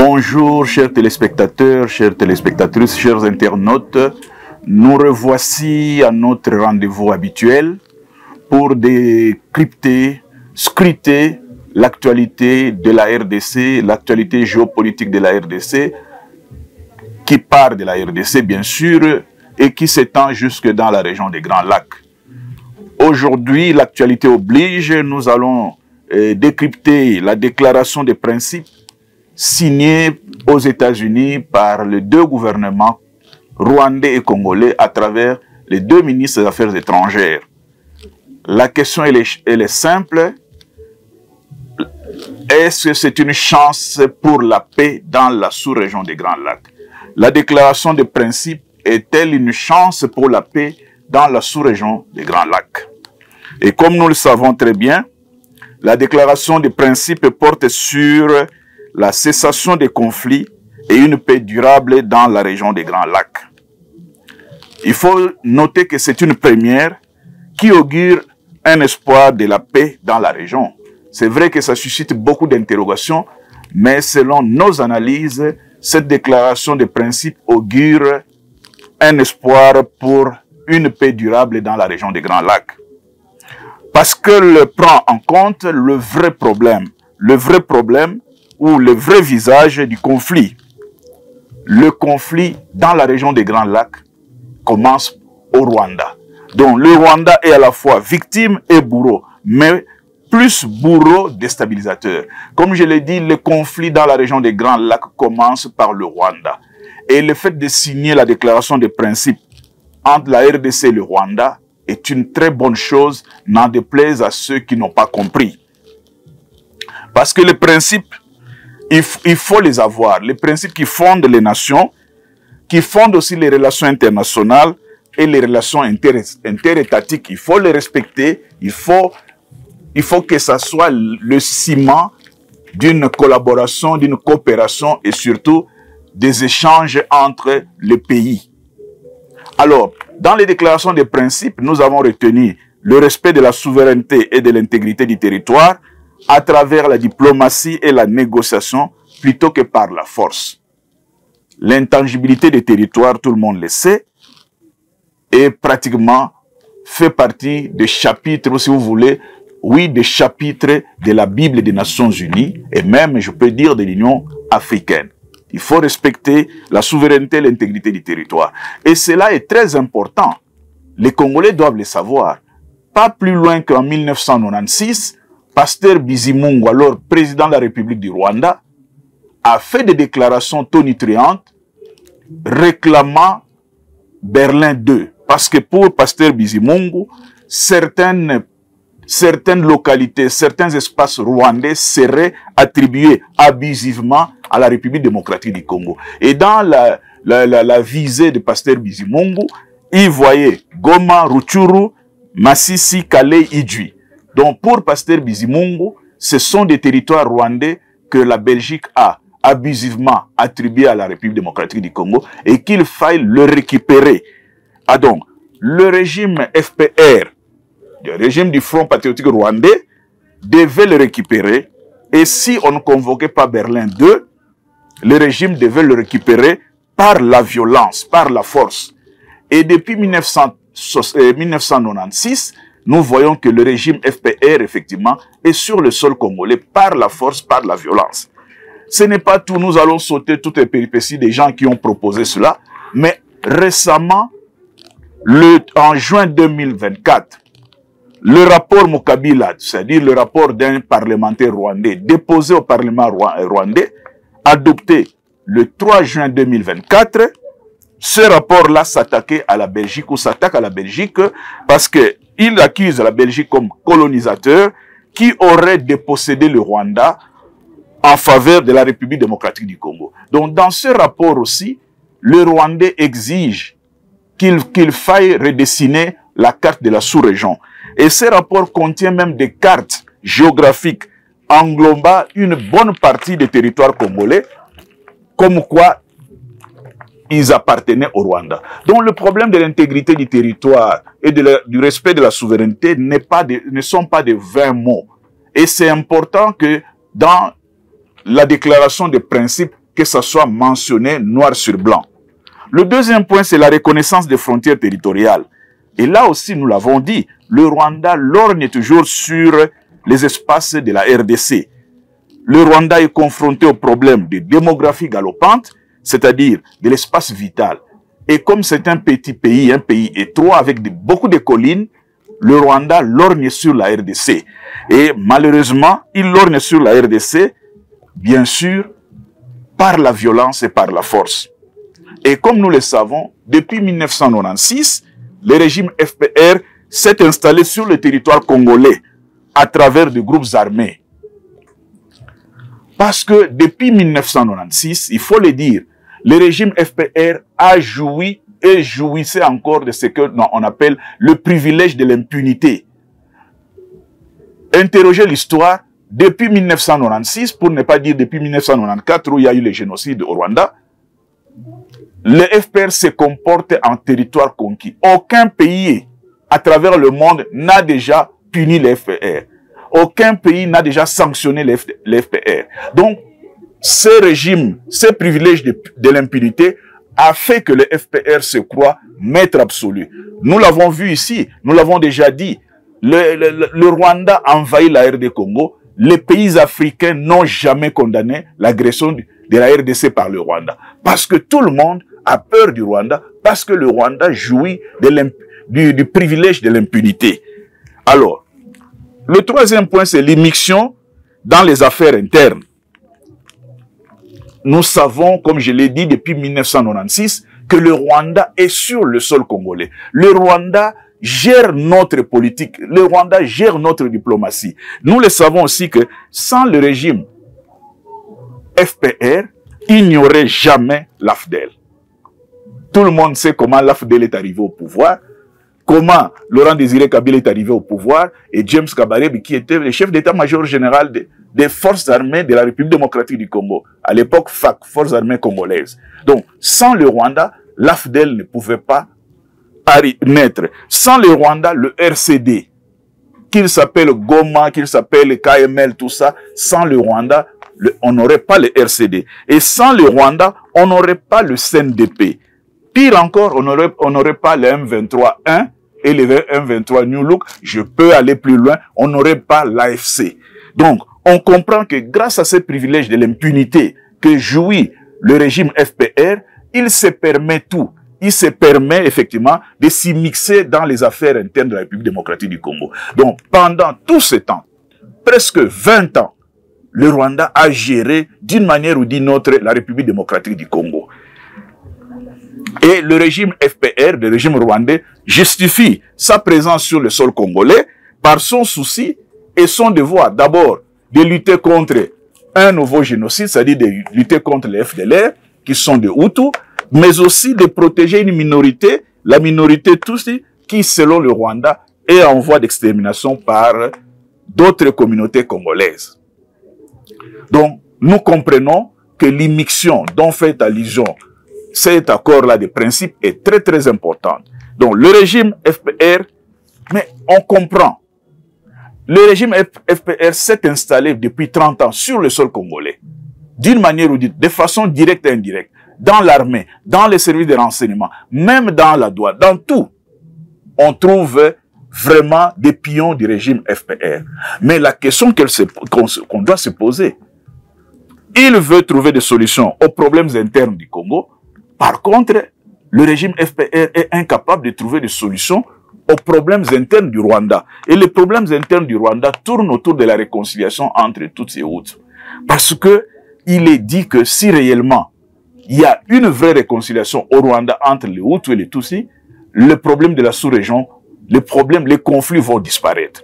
Bonjour chers téléspectateurs, chères téléspectatrices, chers internautes. Nous revoici à notre rendez-vous habituel pour décrypter, scruter l'actualité de la RDC, l'actualité géopolitique de la RDC, qui part de la RDC bien sûr et qui s'étend jusque dans la région des Grands Lacs. Aujourd'hui, l'actualité oblige, nous allons décrypter la déclaration des principes signée aux États-Unis par les deux gouvernements rwandais et congolais à travers les deux ministres des Affaires étrangères. La question elle est simple. Est-ce que c'est une chance pour la paix dans la sous-région des Grands Lacs? La déclaration de principe est-elle une chance pour la paix dans la sous-région des Grands Lacs? Et comme nous le savons très bien, la déclaration de principe porte sur la cessation des conflits et une paix durable dans la région des Grands Lacs. Il faut noter que c'est une première qui augure un espoir de la paix dans la région. C'est vrai que ça suscite beaucoup d'interrogations, mais selon nos analyses, cette déclaration de principe augure un espoir pour une paix durable dans la région des Grands Lacs. Parce qu'elle prend en compte le vrai problème ou le vrai visage du conflit. Le conflit dans la région des Grands Lacs commence au Rwanda. Donc le Rwanda est à la fois victime et bourreau, mais plus bourreau déstabilisateur. Comme je l'ai dit, le conflit dans la région des Grands Lacs commence par le Rwanda. Et le fait de signer la déclaration de principe entre la RDC et le Rwanda est une très bonne chose, n'en déplaise à ceux qui n'ont pas compris. Parce que les principes, il faut les avoir. Les principes qui fondent les nations, qui fondent aussi les relations internationales et les relations interétatiques. Il faut les respecter. Il faut que ça soit le ciment d'une collaboration, d'une coopération et surtout des échanges entre les pays. Alors, dans les déclarations des principes, nous avons retenu le respect de la souveraineté et de l'intégrité du territoire à travers la diplomatie et la négociation plutôt que par la force. L'intangibilité des territoires, tout le monde le sait, est pratiquement fait partie des chapitres, si vous voulez, oui, des chapitres de la Bible des Nations Unies et même, je peux dire, de l'Union africaine. Il faut respecter la souveraineté et l'intégrité du territoire. Et cela est très important. Les Congolais doivent le savoir. Pas plus loin qu'en 1996, Pasteur Bizimungu, alors président de la République du Rwanda, a fait des déclarations tonitruantes réclamant Berlin II. Parce que pour Pasteur Bizimungu, certaines localités, certains espaces rwandais seraient attribués abusivement à la République démocratique du Congo. Et dans la visée de Pasteur Bizimungu, il voyait Goma, Rutshuru, Masisi, Kale, Idjwi. Donc pour Pasteur Bizimungu, ce sont des territoires rwandais que la Belgique a abusivement attribués à la République démocratique du Congo et qu'il faille le récupérer. Ah donc, le régime FPR, le régime du Front patriotique rwandais, devait le récupérer. Et si on ne convoquait pas Berlin II, le régime devait le récupérer par la violence, par la force. Et depuis 1996, nous voyons que le régime FPR, effectivement, est sur le sol congolais par la force, par la violence. Ce n'est pas tout, nous allons sauter toutes les péripéties des gens qui ont proposé cela. Mais récemment, en juin 2024, le rapport Mukabila, c'est-à-dire le rapport d'un parlementaire rwandais déposé au Parlement rwandais, adopté le 3 juin 2024, ce rapport-là s'attaquait à la Belgique ou s'attaque à la Belgique parce qu'il accuse la Belgique comme colonisateur qui aurait dépossédé le Rwanda en faveur de la République démocratique du Congo. Donc dans ce rapport aussi, le Rwandais exige qu'il faille redessiner la carte de la sous-région. Et ce rapport contient même des cartes géographiques englobant une bonne partie des territoires congolais, comme quoi ils appartenaient au Rwanda. Donc le problème de l'intégrité du territoire et du respect de la souveraineté ne sont pas de vains mots. Et c'est important que dans la déclaration de principe que ça soit mentionné noir sur blanc. Le deuxième point, c'est la reconnaissance des frontières territoriales. Et là aussi, nous l'avons dit, le Rwanda lorgne toujours sur les espaces de la RDC. Le Rwanda est confronté au problème de démographie galopante, c'est-à-dire de l'espace vital. Et comme c'est un petit pays étroit avec beaucoup de collines, le Rwanda lorgne sur la RDC. Et malheureusement, il lorgne sur la RDC, bien sûr, par la violence et par la force. Et comme nous le savons, depuis 1996, le régime FPR s'est installé sur le territoire congolais à travers des groupes armés. Parce que depuis 1996, il faut le dire, le régime FPR a joui et jouissait encore de ce qu'on appelle le privilège de l'impunité. Interrogez l'histoire, depuis 1996, pour ne pas dire depuis 1994 où il y a eu le génocide au Rwanda, le FPR se comporte en territoire conquis. Aucun pays à travers le monde n'a déjà puni le FPR. Aucun pays n'a déjà sanctionné le FPR. Donc, ce régime, ce privilège de l'impunité a fait que le FPR se croit maître absolu. Nous l'avons vu ici, nous l'avons déjà dit. Le Rwanda a envahi la RD Congo. Les pays africains n'ont jamais condamné l'agression de la RDC par le Rwanda. Parce que tout le monde a peur du Rwanda, parce que le Rwanda jouit du privilège de l'impunité. Alors, le troisième point, c'est l'immixtion dans les affaires internes. Nous savons, comme je l'ai dit depuis 1996, que le Rwanda est sur le sol congolais. Le Rwanda gère notre politique. Le Rwanda gère notre diplomatie. Nous le savons aussi que sans le régime FPR, il n'y aurait jamais l'AFDEL. Tout le monde sait comment l'AFDEL est arrivé au pouvoir, comment Laurent Désiré Kabila est arrivé au pouvoir, et James Kabarebe, qui était le chef d'état-major général des forces armées de la République démocratique du Congo, à l'époque FAC, Forces armées congolaises. Donc, sans le Rwanda, l'AFDEL ne pouvait pas naître. Sans le Rwanda, le RCD, qu'il s'appelle Goma, qu'il s'appelle KML, tout ça, sans le Rwanda, on n'aurait pas le RCD. Et sans le Rwanda, on n'aurait pas le CNDP. Pire encore, on n'aurait pas le M23-1 et le M23 New Look. Je peux aller plus loin, on n'aurait pas l'AFC. Donc, on comprend que grâce à ces privilèges de l'impunité que jouit le régime FPR, il se permet tout. Il se permet effectivement de s'immiscer dans les affaires internes de la République démocratique du Congo. Donc, pendant tout ce temps, presque 20 ans, le Rwanda a géré d'une manière ou d'une autre la République démocratique du Congo. Et le régime FPR, le régime rwandais, justifie sa présence sur le sol congolais par son souci et son devoir d'abord de lutter contre un nouveau génocide, c'est-à-dire de lutter contre les FDLR, qui sont des Hutus, mais aussi de protéger une minorité, la minorité Tutsi, qui, selon le Rwanda, est en voie d'extermination par d'autres communautés congolaises. Donc, nous comprenons que l'immixtion dont fait allusion cet accord-là de principe est très très important. Donc, le régime FPR, mais on comprend, le régime FPR s'est installé depuis 30 ans sur le sol congolais, d'une manière ou d'une autre, de façon directe et indirecte, dans l'armée, dans les services de renseignement, même dans la douane, dans tout. On trouve vraiment des pions du régime FPR. Mais la question qu'on doit se poser, il veut trouver des solutions aux problèmes internes du Congo. Par contre, le régime FPR est incapable de trouver des solutions aux problèmes internes du Rwanda. Et les problèmes internes du Rwanda tournent autour de la réconciliation entre toutes ces Hutus. Parce que il est dit que si réellement il y a une vraie réconciliation au Rwanda entre les Hutus et les Tutsis, le problème de la sous-région, les conflits vont disparaître.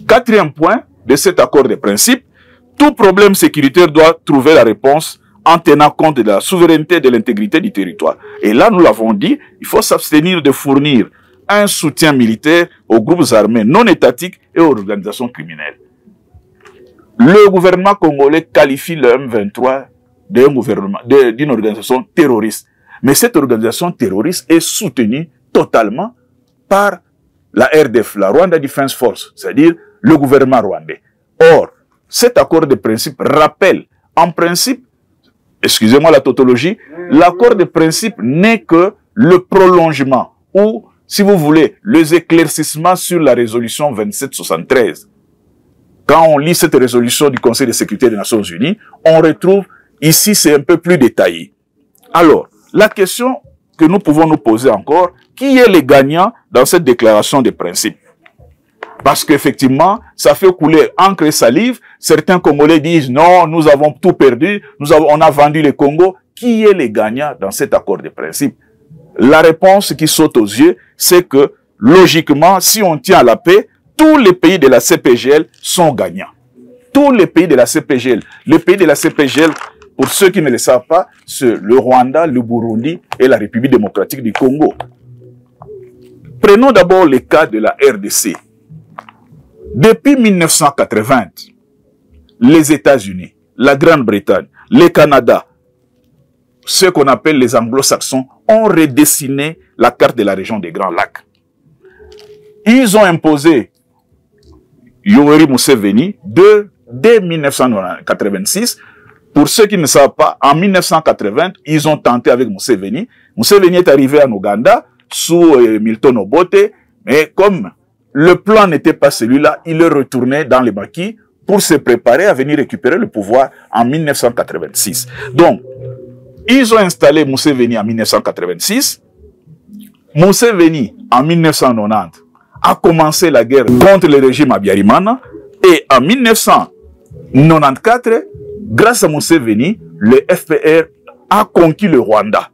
Quatrième point de cet accord de principe, tout problème sécuritaire doit trouver la réponse en tenant compte de la souveraineté et de l'intégrité du territoire. Et là, nous l'avons dit, il faut s'abstenir de fournir un soutien militaire aux groupes armés non étatiques et aux organisations criminelles. Le gouvernement congolais qualifie le M23 d'une organisation terroriste. Mais cette organisation terroriste est soutenue totalement par la RDF, la Rwanda Defense Force, c'est-à-dire le gouvernement rwandais. Or, cet accord de principe rappelle, en principe, excusez-moi la tautologie, l'accord de principe n'est que le prolongement ou, si vous voulez, les éclaircissements sur la résolution 2773. Quand on lit cette résolution du Conseil de sécurité des Nations Unies, on retrouve, ici c'est un peu plus détaillé. Alors, la question que nous pouvons nous poser encore, qui est le gagnant dans cette déclaration de principe? Parce qu'effectivement, ça fait couler encre et salive. Certains Congolais disent non, nous avons tout perdu, on a vendu le Congo. Qui est le gagnant dans cet accord de principe? La réponse qui saute aux yeux, c'est que logiquement, si on tient à la paix, tous les pays de la CPGL sont gagnants. Tous les pays de la CPGL. Les pays de la CPGL, pour ceux qui ne le savent pas, c'est le Rwanda, le Burundi et la République démocratique du Congo. Prenons d'abord le cas de la RDC. Depuis 1980, les États-Unis, la Grande-Bretagne, le Canada, ce qu'on appelle les anglo-saxons, ont redessiné la carte de la région des Grands Lacs. Ils ont imposé Yoweri Museveni dès 1986. Pour ceux qui ne savent pas, en 1980, ils ont tenté avec Museveni. Museveni est arrivé en Ouganda sous Milton Obote, mais comme le plan n'était pas celui-là, il est retourné dans les maquis pour se préparer à venir récupérer le pouvoir en 1986. Donc, ils ont installé Museveni en 1986. Museveni, en 1990, a commencé la guerre contre le régime Habyarimana. Et en 1994, grâce à Museveni, le FPR a conquis le Rwanda.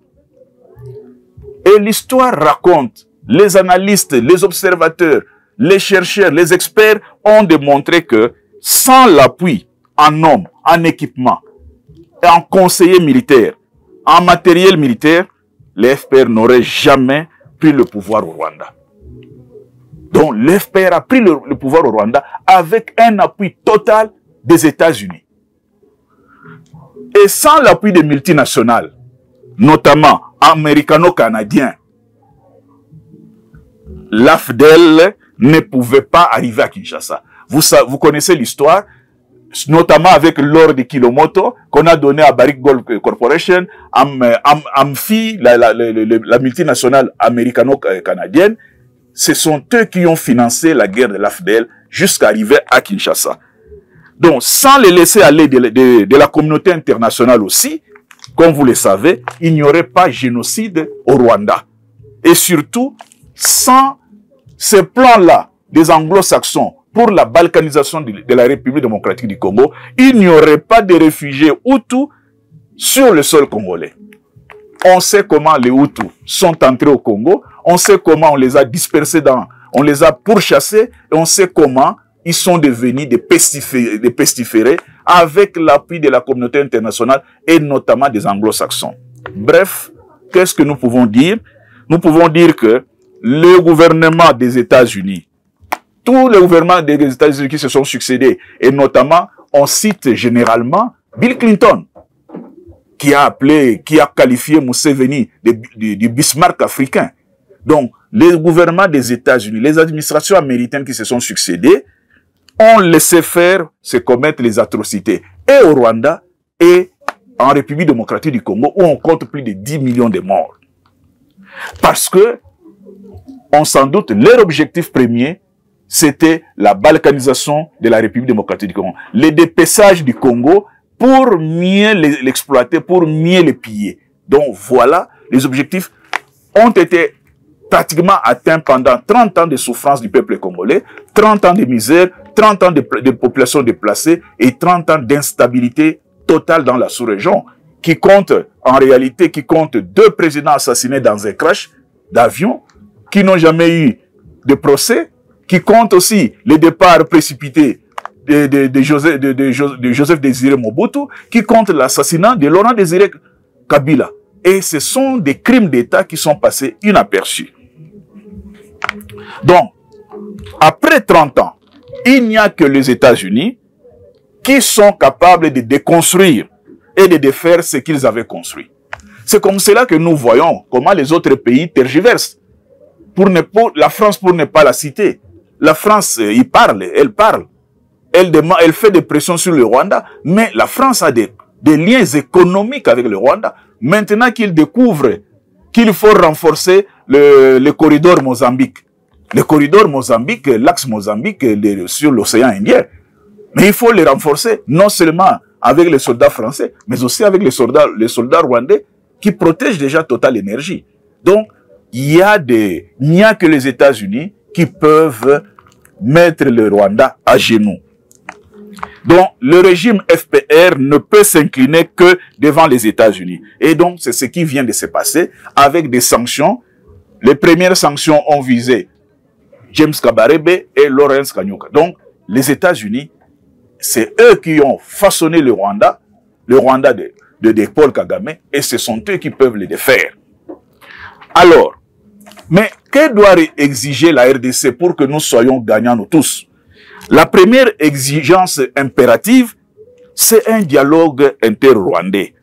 Et l'histoire raconte, les analystes, les observateurs, les chercheurs, les experts ont démontré que sans l'appui en hommes, en équipement, en conseillers militaires, en matériel militaire, les FPR n'auraient jamais pris le pouvoir au Rwanda. Donc l'FPR a pris le pouvoir au Rwanda avec un appui total des États-Unis. Et sans l'appui des multinationales, notamment américano-canadiens, l'AFDEL ne pouvait pas arriver à Kinshasa. Vous connaissez l'histoire, notamment avec l'or de Kilomoto qu'on a donné à Barrick Gold Corporation, Amfi, la multinationale américano-canadienne. Ce sont eux qui ont financé la guerre de l'AFDEL jusqu'à arriver à Kinshasa. Donc, sans les laisser aller de la communauté internationale aussi, comme vous le savez, il n'y aurait pas génocide au Rwanda. Et surtout, sans ces plans-là des anglo-saxons pour la balkanisation de la République démocratique du Congo, il n'y aurait pas de réfugiés Hutus sur le sol congolais. On sait comment les Hutus sont entrés au Congo, on sait comment on les a dispersés on les a pourchassés, et on sait comment ils sont devenus des pestiférés avec l'appui de la communauté internationale et notamment des anglo-saxons. Bref, qu'est-ce que nous pouvons dire? Nous pouvons dire que le gouvernement des États-Unis, tous les gouvernements des États-Unis qui se sont succédés, et notamment, on cite généralement Bill Clinton, qui a qualifié Museveni du Bismarck africain. Donc, les gouvernements des États-Unis, les administrations américaines qui se sont succédées, ont laissé faire se commettre les atrocités, et au Rwanda, et en République démocratique du Congo, où on compte plus de 10 millions de morts. Parce que, on s'en doute, leur objectif premier, c'était la balkanisation de la République démocratique du Congo. Le dépeçage du Congo pour mieux l'exploiter, pour mieux le piller. Donc voilà, les objectifs ont été pratiquement atteints pendant 30 ans de souffrance du peuple congolais, 30 ans de misère, 30 ans de population déplacée et 30 ans d'instabilité totale dans la sous-région, qui compte, en réalité, qui compte 2 présidents assassinés dans un crash d'avion, qui n'ont jamais eu de procès, qui compte aussi le départ précipité de Joseph Désiré Mobutu, qui compte l'assassinat de Laurent Désiré Kabila. Et ce sont des crimes d'État qui sont passés inaperçus. Donc, après 30 ans, il n'y a que les États-Unis qui sont capables de déconstruire et de défaire ce qu'ils avaient construit. C'est comme cela que nous voyons comment les autres pays tergiversent. La France, pour ne pas la citer, la France, elle parle, elle fait des pressions sur le Rwanda, mais la France a des des liens économiques avec le Rwanda. Maintenant qu'il découvre qu'il faut renforcer le corridor Mozambique. Le corridor Mozambique, l'axe Mozambique sur l'océan Indien. Mais il faut les renforcer, non seulement avec les soldats français, mais aussi avec les soldats rwandais qui protègent déjà Total Énergie. Donc, il n'y a que les États-Unis qui peuvent mettre le Rwanda à genoux. Donc, le régime FPR ne peut s'incliner que devant les États-Unis. Et donc, c'est ce qui vient de se passer avec des sanctions. Les premières sanctions ont visé James Kabarebe et Lawrence Kanyuka. Donc, les États-Unis, c'est eux qui ont façonné le Rwanda de Paul Kagame, et ce sont eux qui peuvent le défaire. Alors, mais que doit exiger la RDC pour que nous soyons gagnants nous tous? La première exigence impérative, c'est un dialogue inter-rwandais.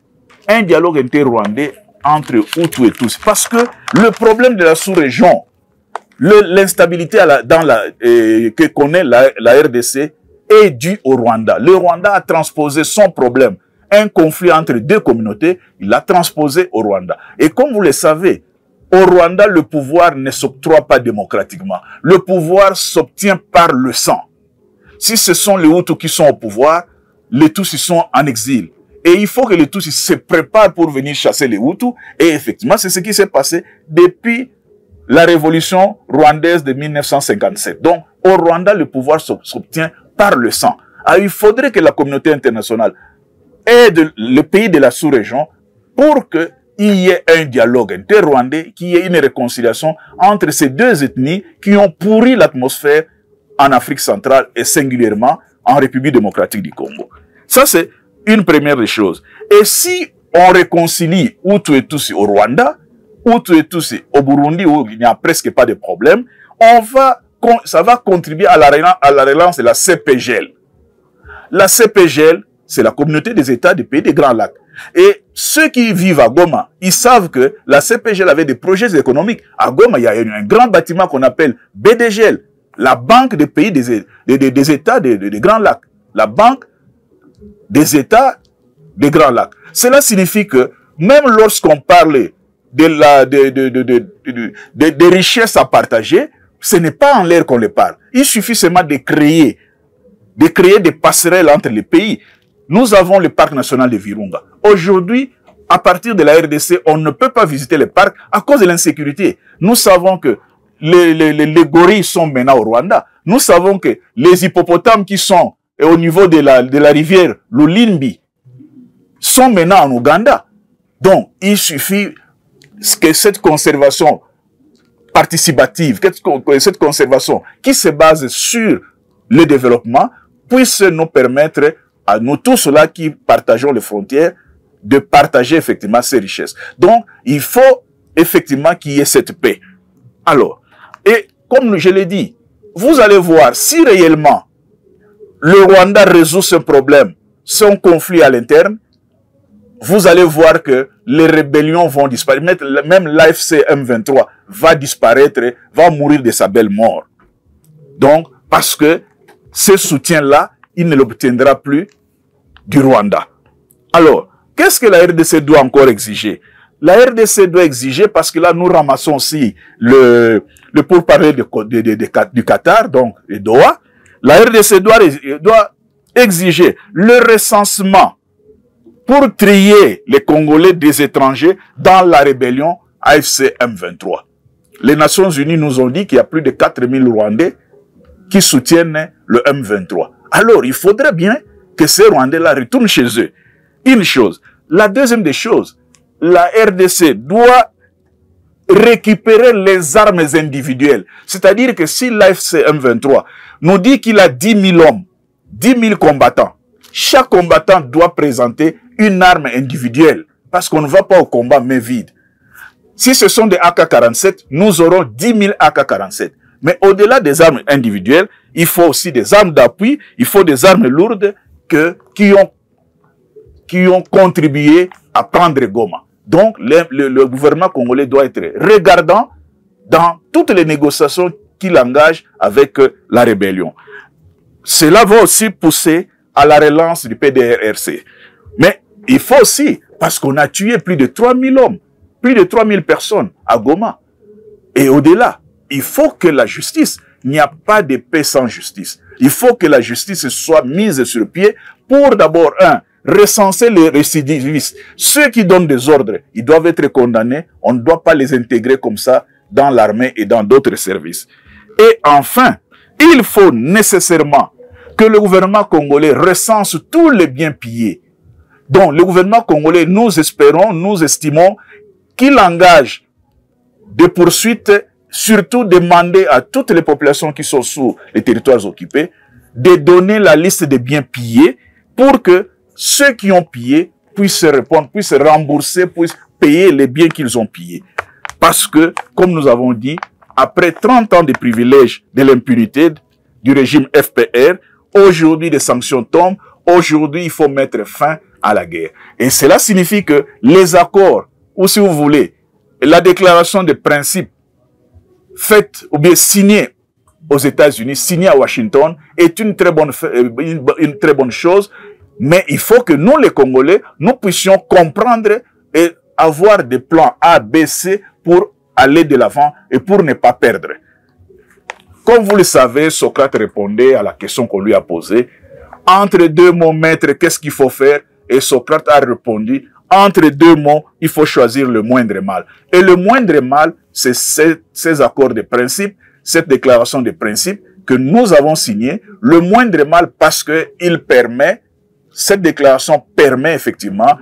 Un dialogue inter-rwandais entre Hutus et Tutsis. Parce que le problème de la sous-région, l'instabilité que connaît la RDC est due au Rwanda. Le Rwanda a transposé son problème, un conflit entre deux communautés, il l'a transposé au Rwanda. Et comme vous le savez, au Rwanda, le pouvoir ne s'octroie pas démocratiquement. Le pouvoir s'obtient par le sang. Si ce sont les Hutus qui sont au pouvoir, les Tutsis sont en exil. Et il faut que les Tutsis se préparent pour venir chasser les Hutus. Et effectivement, c'est ce qui s'est passé depuis la révolution rwandaise de 1957. Donc, au Rwanda, le pouvoir s'obtient par le sang. Alors, il faudrait que la communauté internationale aide le pays de la sous-région pour qu'il y ait un dialogue inter-rwandais, qu'il y ait une réconciliation entre ces deux ethnies qui ont pourri l'atmosphère en Afrique centrale et singulièrement en République démocratique du Congo. Ça, c'est une première des choses. Et si on réconcilie Hutus et Tutsis au Rwanda, Hutus et Tutsis au Burundi, où il n'y a presque pas de problème, ça va contribuer à la relance de la CPGL. La CPGL, c'est la communauté des États des pays des Grands Lacs. Et ceux qui vivent à Goma, ils savent que la CPGL avait des projets économiques. À Goma, il y a un grand bâtiment qu'on appelle BDGL, la banque des pays des États des Grands Lacs. La banque des États des Grands Lacs. Cela signifie que même lorsqu'on parle des richesses à partager, ce n'est pas en l'air qu'on les parle. Il suffit seulement de créer des passerelles entre les pays. Nous avons le parc national de Virunga. Aujourd'hui, à partir de la RDC, on ne peut pas visiter le parc à cause de l'insécurité. Nous savons que les gorilles sont maintenant au Rwanda. Nous savons que les hippopotames qui sont au niveau de la rivière Lulimbi sont maintenant en Ouganda. Donc, il suffit que cette conservation participative, cette conservation qui se base sur le développement puisse nous permettre à nous tous là qui partageons les frontières de partager effectivement ces richesses. Donc, il faut effectivement qu'il y ait cette paix. Alors, et comme je l'ai dit, vous allez voir si réellement le Rwanda résout ce problème, son conflit à l'interne, vous allez voir que les rébellions vont disparaître. Même l'AFC M23 va disparaître, va mourir de sa belle mort. Donc, parce que ce soutien-là, il ne l'obtiendra plus du Rwanda. Alors, qu'est-ce que la RDC doit encore exiger? La RDC doit exiger, parce que là, nous ramassons aussi le pourparler du Qatar, donc le Doha. La RDC doit exiger le recensement pour trier les Congolais des étrangers dans la rébellion AFC M23. Les Nations Unies nous ont dit qu'il y a plus de 4000 Rwandais qui soutiennent le M23. Alors, il faudrait bien que ces Rwandais-là retournent chez eux. Une chose. La deuxième des choses, la RDC doit récupérer les armes individuelles. C'est-à-dire que si l'AFC M23 nous dit qu'il a 10 000 hommes, 10 000 combattants, chaque combattant doit présenter une arme individuelle, parce qu'on ne va pas au combat main vide. Si ce sont des AK-47, nous aurons 10 000 AK-47. Mais au-delà des armes individuelles, il faut aussi des armes d'appui, il faut des armes lourdes qui ont contribué à prendre Goma. Donc, le gouvernement congolais doit être regardant dans toutes les négociations qu'il engage avec la rébellion. Cela va aussi pousser à la relance du PDRRC. Mais il faut aussi, parce qu'on a tué plus de 3000 hommes, plus de 3000 personnes à Goma. Et au-delà, il faut que la justice, il n'y a pas de paix sans justice. Il faut que la justice soit mise sur pied pour d'abord, recenser les récidivistes. Ceux qui donnent des ordres, ils doivent être condamnés. On ne doit pas les intégrer comme ça dans l'armée et dans d'autres services. Et enfin, il faut nécessairement que le gouvernement congolais recense tous les biens pillés. Donc, le gouvernement congolais, nous espérons, nous estimons qu'il engage des poursuites, surtout demander à toutes les populations qui sont sous les territoires occupés de donner la liste des biens pillés pour que ceux qui ont pillé puissent se répondre, puissent se rembourser, puissent payer les biens qu'ils ont pillés. Parce que, comme nous avons dit, après 30 ans de privilèges de l'impunité du régime FPR, aujourd'hui des sanctions tombent, aujourd'hui il faut mettre fin à la guerre. Et cela signifie que les accords, ou si vous voulez, la déclaration de principe faite ou bien signée aux États-Unis, signée à Washington, est une très bonne chose, mais il faut que nous, les Congolais, nous puissions comprendre et avoir des plans A, B, C pour aller de l'avant et pour ne pas perdre. Comme vous le savez, Socrate répondait à la question qu'on lui a posée. Entre deux mots, maître, qu'est-ce qu'il faut faire? Et Socrate a répondu, entre deux mots, il faut choisir le moindre mal. Et le moindre mal, c'est ces accords de principe, cette déclaration de principe que nous avons signée. Le moindre mal parce que cette déclaration permet effectivement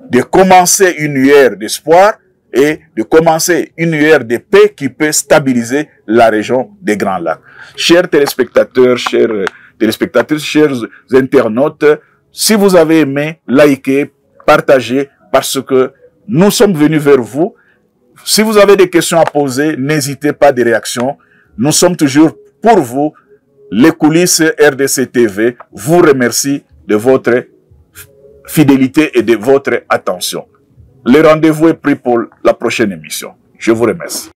de commencer une ère d'espoir et de commencer une ère de paix qui peut stabiliser la région des Grands Lacs. Chers téléspectateurs, chers internautes, si vous avez aimé, likez, partagez, parce que nous sommes venus vers vous. Si vous avez des questions à poser, n'hésitez pas, des réactions. Nous sommes toujours pour vous. Les coulisses RDC TV vous remercie de votre fidélité et de votre attention. Le rendez-vous est pris pour la prochaine émission. Je vous remercie.